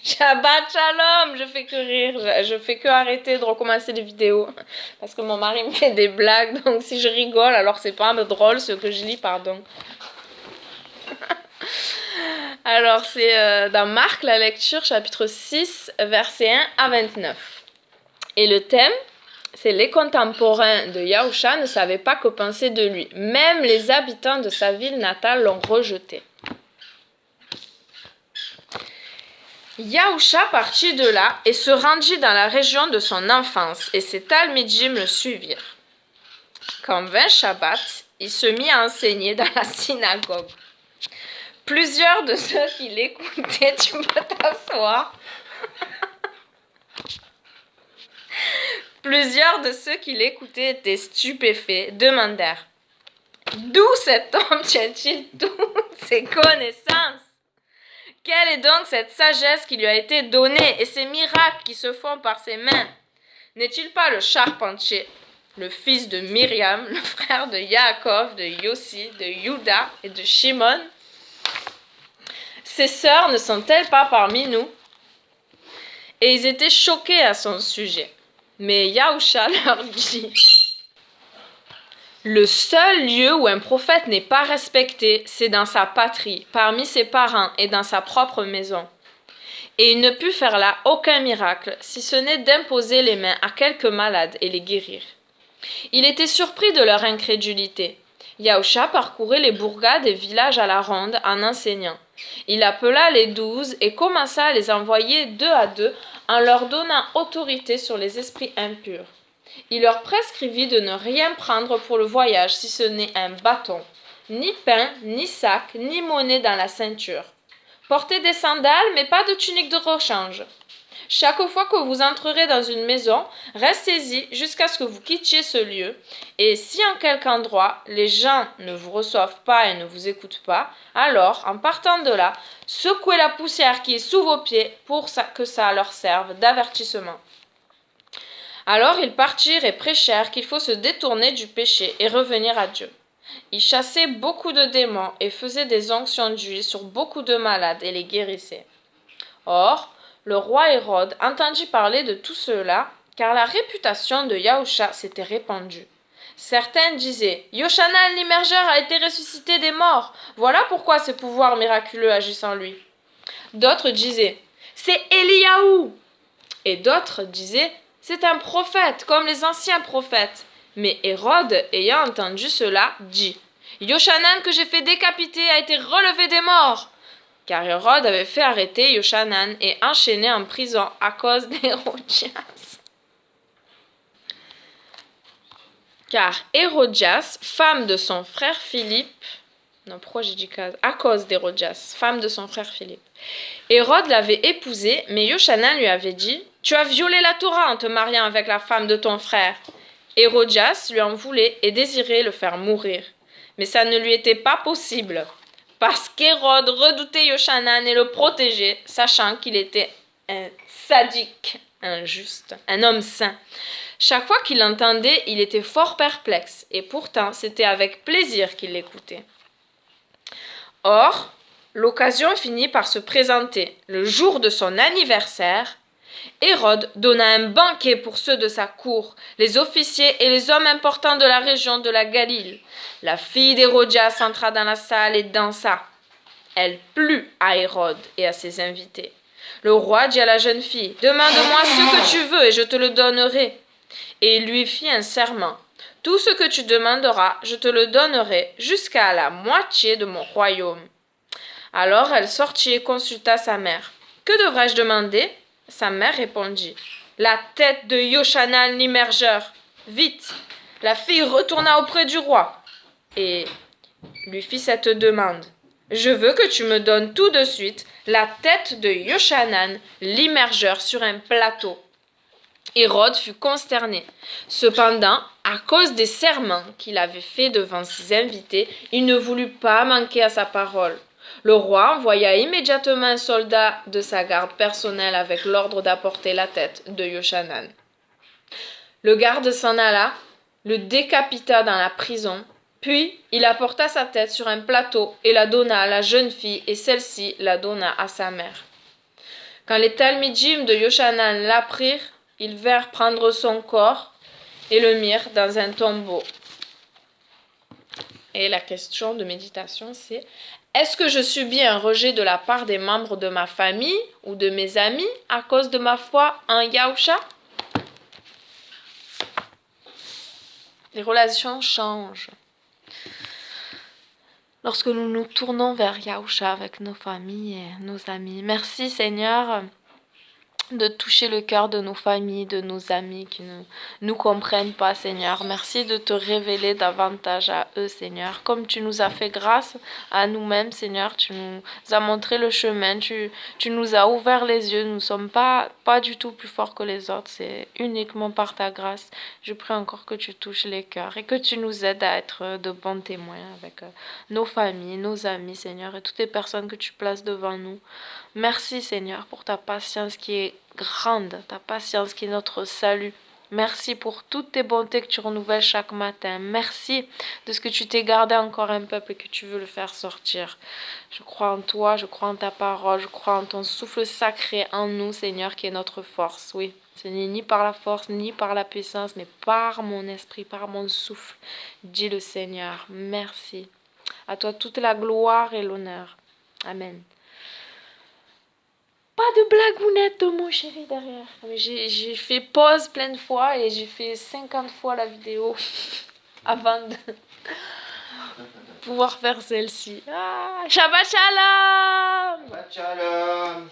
Shabbat shalom, je fais que rire, je fais que arrêter de recommencer les vidéos parce que mon mari me fait des blagues, donc si je rigole, alors c'est pas drôle ce que je lis, pardon. Alors c'est dans Marc, la lecture, chapitre 6, versets 1 à 29. Et le thème, c'est les contemporains de Yahusha ne savaient pas que penser de lui. Même les habitants de sa ville natale l'ont rejeté. Yahusha partit de là et se rendit dans la région de son enfance, et ses talmidim le suivirent. Quand vint Shabbat, il se mit à enseigner dans la synagogue. Plusieurs de ceux qui l'écoutaient, tu peux t'asseoir. Plusieurs de ceux qui l'écoutaient étaient stupéfaits, demandèrent « D'où cet homme tient-il toutes ces connaissances ? Quelle est donc cette sagesse qui lui a été donnée et ces miracles qui se font par ses mains ? N'est-il pas le charpentier, le fils de Myriam, le frère de Yaakov, de Yossi, de Juda et de Shimon ? Ses sœurs ne sont-elles pas parmi nous ? » Et ils étaient choqués à son sujet. Mais Yahusha leur dit « Le seul lieu où un prophète n'est pas respecté, c'est dans sa patrie, parmi ses parents et dans sa propre maison. Et il ne put faire là aucun miracle, si ce n'est d'imposer les mains à quelques malades et les guérir. Il était surpris de leur incrédulité. Yahusha parcourait les bourgades et villages à la ronde en enseignant. Il appela les 12 et commença à les envoyer 2 à 2 en leur donnant autorité sur les esprits impurs. Il leur prescrivit de ne rien prendre pour le voyage si ce n'est un bâton, ni pain, ni sac, ni monnaie dans la ceinture. Portez des sandales, mais pas de tunique de rechange. Chaque fois que vous entrerez dans une maison, restez-y jusqu'à ce que vous quittiez ce lieu. Et si en quelque endroit, les gens ne vous reçoivent pas et ne vous écoutent pas, alors, en partant de là, secouez la poussière qui est sous vos pieds pour que ça leur serve d'avertissement. » Alors ils partirent et prêchèrent qu'il faut se détourner du péché et revenir à Dieu. Ils chassaient beaucoup de démons et faisaient des onctions d'huile sur beaucoup de malades et les guérissaient. Or, le roi Hérode entendit parler de tout cela, car la réputation de Yahusha s'était répandue. Certains disaient « Yochanan l'immergeur a été ressuscité des morts, voilà pourquoi ces pouvoirs miraculeux agissent en lui. » D'autres disaient « C'est Eliyahu !» Et d'autres disaient « C'est un prophète, comme les anciens prophètes. » Mais Hérode, ayant entendu cela, dit « Yochanan que j'ai fait décapiter a été relevé des morts !» Car Hérode avait fait arrêter Yochanan et enchaîné en prison à cause d'Hérodias. Car Hérodias, femme de son frère Philippe, non, pourquoi j'ai dit à cause d'Hérodias, femme de son frère Philippe. Hérode l'avait épousée, mais Yochanan lui avait dit « Tu as violé la Torah en te mariant avec la femme de ton frère. » Hérodias lui en voulait et désirait le faire mourir. Mais ça ne lui était pas possible, parce qu'Hérode redoutait Yochanan et le protégeait, sachant qu'il était un sadique, injuste, un homme saint. Chaque fois qu'il l'entendait, il était fort perplexe, et pourtant c'était avec plaisir qu'il l'écoutait. Or, l'occasion finit par se présenter. Le jour de son anniversaire, Hérode donna un banquet pour ceux de sa cour, les officiers et les hommes importants de la région de la Galile. La fille d'Hérodias entra dans la salle et dansa. Elle plut à Hérode et à ses invités. Le roi dit à la jeune fille « Demande-moi ce que tu veux et je te le donnerai. » Et il lui fit un serment. « Tout ce que tu demanderas, je te le donnerai jusqu'à la moitié de mon royaume. » Alors elle sortit et consulta sa mère. « Que devrais-je demander ?» Sa mère répondit « La tête de Yochanan l'immergeur. » Vite, la fille retourna auprès du roi et lui fit cette demande. « Je veux que tu me donnes tout de suite la tête de Yochanan l'immergeur sur un plateau. » Hérode fut consterné. Cependant, à cause des serments qu'il avait faits devant ses invités, il ne voulut pas manquer à sa parole. Le roi envoya immédiatement un soldat de sa garde personnelle avec l'ordre d'apporter la tête de Yochanan. Le garde s'en alla, le décapita dans la prison, puis il apporta sa tête sur un plateau et la donna à la jeune fille et celle-ci la donna à sa mère. Quand les Talmidim de Yochanan l'apprirent, ils vinrent prendre son corps et le mirent dans un tombeau. Et la question de méditation, c'est: est-ce que je subis un rejet de la part des membres de ma famille ou de mes amis à cause de ma foi en Yahusha? Les relations changent lorsque nous nous tournons vers Yahusha avec nos familles et nos amis. Merci Seigneur de toucher le cœur de nos familles, de nos amis qui ne nous comprennent pas, Seigneur. Merci de te révéler davantage à eux, Seigneur. Comme tu nous as fait grâce à nous-mêmes, Seigneur, tu nous as montré le chemin, tu nous as ouvert les yeux. Nous ne sommes pas du tout plus forts que les autres, c'est uniquement par ta grâce. Je prie encore que tu touches les cœurs et que tu nous aides à être de bons témoins avec nos familles, nos amis, Seigneur, et toutes les personnes que tu places devant nous. Merci Seigneur pour ta patience qui est grande, ta patience qui est notre salut. Merci pour toutes tes bontés que tu renouvelles chaque matin. Merci de ce que tu t'es gardé encore un peuple et que tu veux le faire sortir. Je crois en toi, je crois en ta parole, je crois en ton souffle sacré en nous, Seigneur, qui est notre force. Oui, ce n'est ni par la force, ni par la puissance, mais par mon esprit, par mon souffle, dit le Seigneur. Merci. À toi toute la gloire et l'honneur. Amen. Pas de blagounette, mon chéri, derrière. J'ai fait pause plein de fois et j'ai fait 50 fois la vidéo avant de pouvoir faire celle-ci. Ah, Shabbat Shalom! Shabbat Shalom.